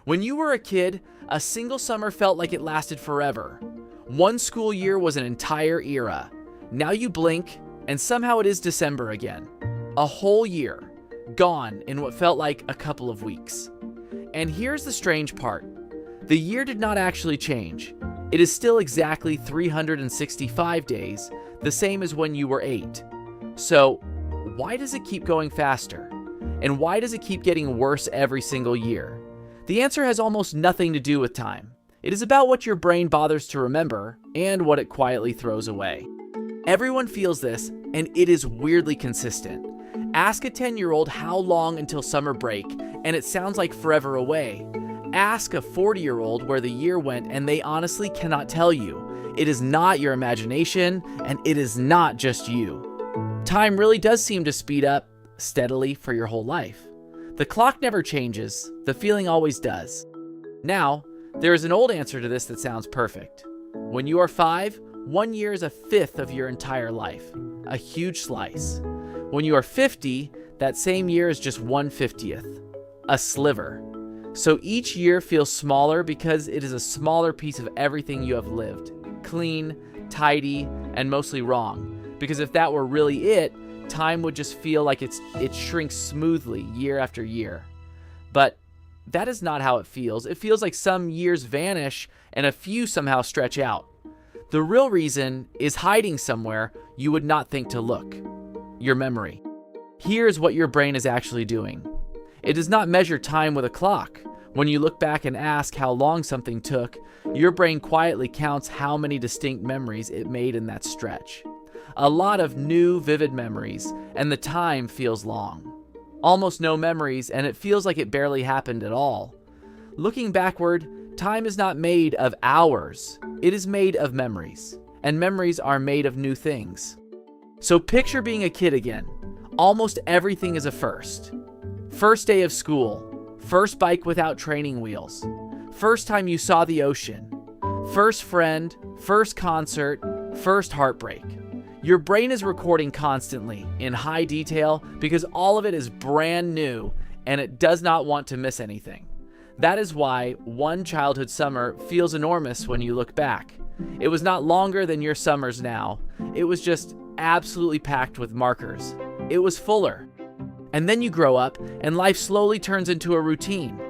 When you were a kid, a single summer felt like it lasted forever. One school year was an entire era. Now you blink, and somehow it is December again. A whole year, gone in what felt like a couple of weeks. And here's the strange part. The year did not actually change. It is still exactly 365 days, the same as when you were 8. So, why does it keep going faster? And why does it keep getting worse every single year? The answer has almost nothing to do with time. It is about what your brain bothers to remember and what it quietly throws away. Everyone feels this, and it is weirdly consistent. Ask a 10-year-old how long until summer break, and it sounds like forever away. Ask a 40-year-old where the year went, and they honestly cannot tell you. It is not your imagination, and it is not just you. Time really does seem to speed up steadily for your whole life. The clock never changes, the feeling always does. Now, there is an old answer to this that sounds perfect. When you are 5, 1 year is a fifth of your entire life, a huge slice. When you are 50, that same year is just 1/50th, a sliver. So each year feels smaller because it is a smaller piece of everything you have lived. Clean, tidy, and mostly wrong. Because if that were really it, time would just feel like it shrinks smoothly year after year. But that is not how it feels. It feels like some years vanish and a few somehow stretch out. The real reason is hiding somewhere you would not think to look. Your memory. Here's what your brain is actually doing. It does not measure time with a clock. When you look back and ask how long something took, your brain quietly counts how many distinct memories it made in that stretch. A lot of new, vivid memories, and the time feels long. Almost no memories, and it feels like it barely happened at all. Looking backward, time is not made of hours. It is made of memories, and memories are made of new things. So picture being a kid again. Almost everything is a first. First day of school, first bike without training wheels, first time you saw the ocean, first friend, first concert, first heartbreak. Your brain is recording constantly, in high detail, because all of it is brand new and it does not want to miss anything. That is why one childhood summer feels enormous when you look back. It was not longer than your summers now. It was just absolutely packed with markers. It was fuller. And then you grow up and life slowly turns into a routine.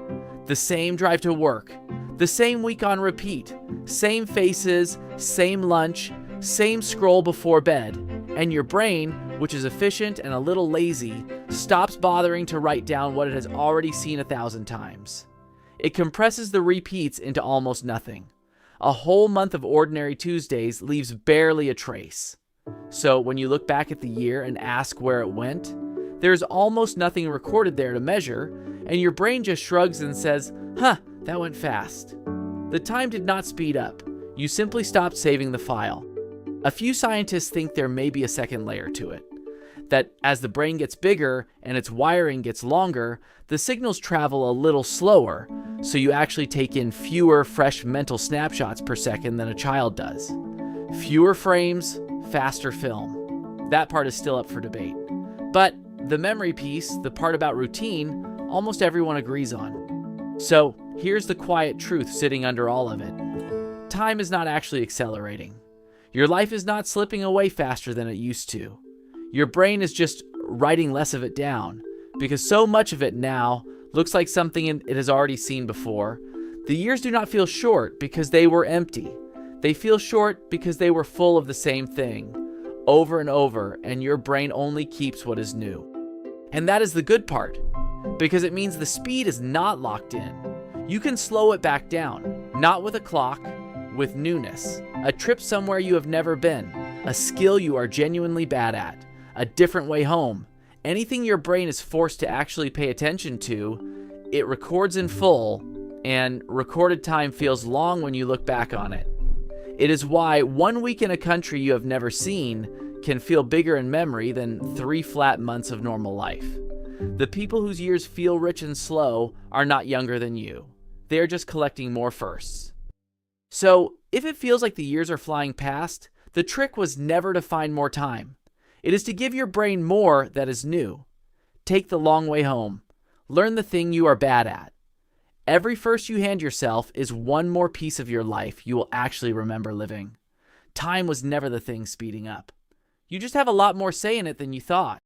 The same drive to work, the same week on repeat, same faces, same lunch, same scroll before bed, and your brain, which is efficient and a little lazy, stops bothering to write down what it has already seen 1,000 times. It compresses the repeats into almost nothing. A whole month of ordinary Tuesdays leaves barely a trace. So when you look back at the year and ask where it went, there's almost nothing recorded there to measure, and your brain just shrugs and says, that went fast. The time did not speed up. You simply stopped saving the file. A few scientists think there may be a second layer to it. That as the brain gets bigger and its wiring gets longer, the signals travel a little slower, so you actually take in fewer fresh mental snapshots per second than a child does. Fewer frames, faster film. That part is still up for debate. But the memory piece, the part about routine, almost everyone agrees on. So here's the quiet truth sitting under all of it. Time is not actually accelerating. Your life is not slipping away faster than it used to. Your brain is just writing less of it down, because so much of it now looks like something it has already seen before. The years do not feel short because they were empty. They feel short because they were full of the same thing, over and over, and your brain only keeps what is new. And that is the good part, because it means the speed is not locked in. You can slow it back down, not with a clock, with newness, a trip somewhere you have never been, a skill you are genuinely bad at, a different way home. Anything your brain is forced to actually pay attention to, it records in full, and recorded time feels long when you look back on it. It is why 1 week in a country you have never seen can feel bigger in memory than 3 flat months of normal life. The people whose years feel rich and slow are not younger than you. They are just collecting more firsts. So, if it feels like the years are flying past, the trick was never to find more time. It is to give your brain more that is new. Take the long way home. Learn the thing you are bad at. Every first you hand yourself is one more piece of your life you will actually remember living. Time was never the thing speeding up. You just have a lot more say in it than you thought.